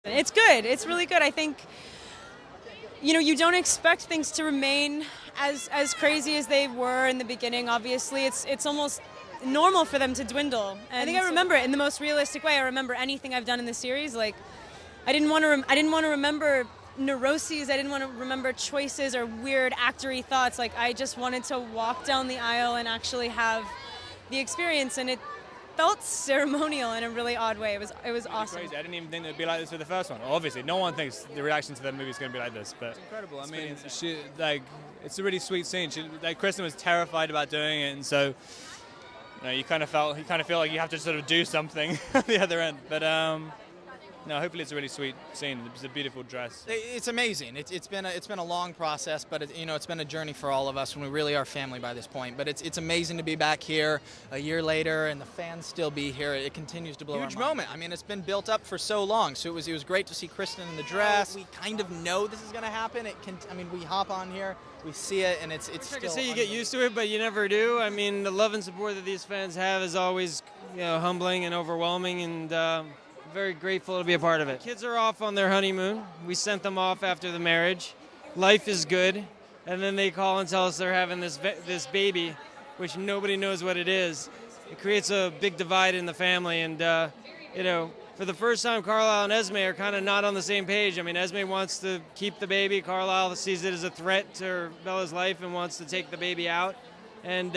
It's good. It's really good. I think, you don't expect things to remain as crazy as they were in the beginning. Obviously, it's almost normal for them to dwindle. And I think I remember it in the most realistic way. I remember anything I've done in the series. Like, I didn't want to remember neuroses. I didn't want to remember choices or weird actory thoughts. Like, I just wanted to walk down the aisle and actually have the experience, and it felt ceremonial in a really odd way. It was awesome. Crazy. I didn't even think it would be like this with the first one. Obviously, no one thinks the reaction to the movie is going to be like this, but it's incredible. I mean, it's a really sweet scene. Kristen was terrified about doing it, and so you kind of feel like you have to sort of do something at the other end. But no, hopefully it's a really sweet scene. It's a beautiful dress. It's amazing. It's been a long process, but it's been a journey for all of us, and we really are family by this point. But it's amazing to be back here a year later, and the fans still be here. It continues to blow our mind. Huge moment. I mean, it's been built up for so long, so it was great to see Kristen in the dress. We kind of know this is going to happen. We hop on here, we see it, and it's still. I can say you get used to it, but you never do. I mean, the love and support that these fans have is always humbling and overwhelming, and very grateful to be a part of it. Kids are off on their honeymoon. We sent them off after the marriage. Life is good. And then they call and tell us they're having this baby, which nobody knows what it is. It creates a big divide in the family. And, for the first time, Carlisle and Esme are kind of not on the same page. I mean, Esme wants to keep the baby. Carlisle sees it as a threat to Bella's life and wants to take the baby out. And,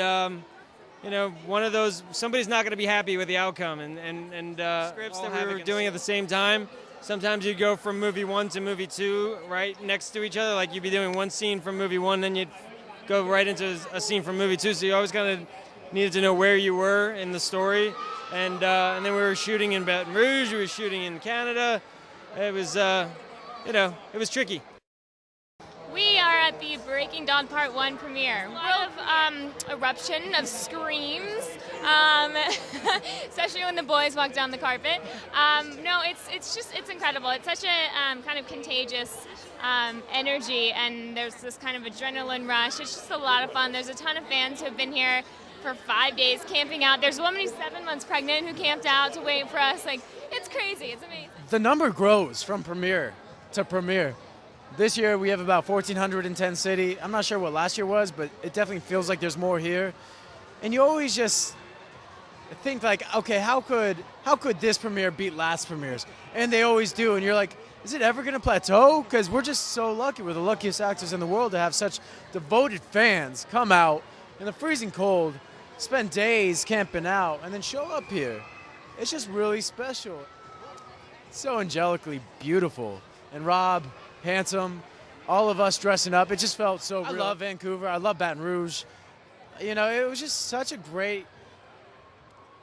one of those, somebody's not going to be happy with the outcome, and scripts that we were doing at the same time. Sometimes you go from movie 1 to movie 2 right next to each other, like you'd be doing one scene from movie 1, then you'd go right into a scene from movie 2, so you always kind of needed to know where you were in the story. And then we were shooting in Baton Rouge, we were shooting in Canada. It was, it was tricky. We are at the Breaking Dawn Part 1 premiere. A lot of eruption of screams, especially when the boys walk down the carpet. No, it's incredible. It's such a kind of contagious energy, and there's this kind of adrenaline rush. It's just a lot of fun. There's a ton of fans who have been here for 5 days camping out. There's a woman who's 7 months pregnant who camped out to wait for us. Like, it's crazy. It's amazing. The number grows from premiere to premiere. This year we have about 1,410 city. I'm not sure what last year was, but it definitely feels like there's more here. And you always just think like, okay, how could this premiere beat last premieres? And they always do. And you're like, is it ever going to plateau? Because we're just so lucky. We're the luckiest actors in the world to have such devoted fans come out in the freezing cold, spend days camping out, and then show up here. It's just really special. It's so angelically beautiful. And Rob, handsome, all of us dressing up. It just felt so real. I love Vancouver. I love Baton Rouge. It was just such a great,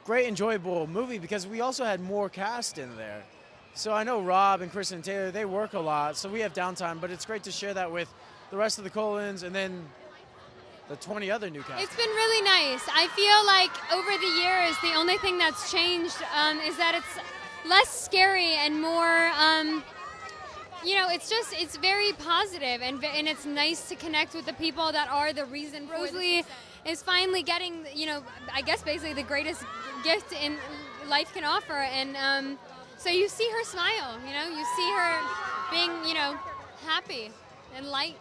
enjoyable movie because we also had more cast in there. So I know Rob and Kristen and Taylor, they work a lot, so we have downtime, but it's great to share that with the rest of the Colons and then the 20 other new cast. It's been really nice. I feel like over the years, the only thing that's changed is that it's less scary and more it's very positive, and it's nice to connect with the people that are the reason. Rosalie is finally getting, I guess basically the greatest gift in life can offer, and so you see her smile, you see her being, happy and light.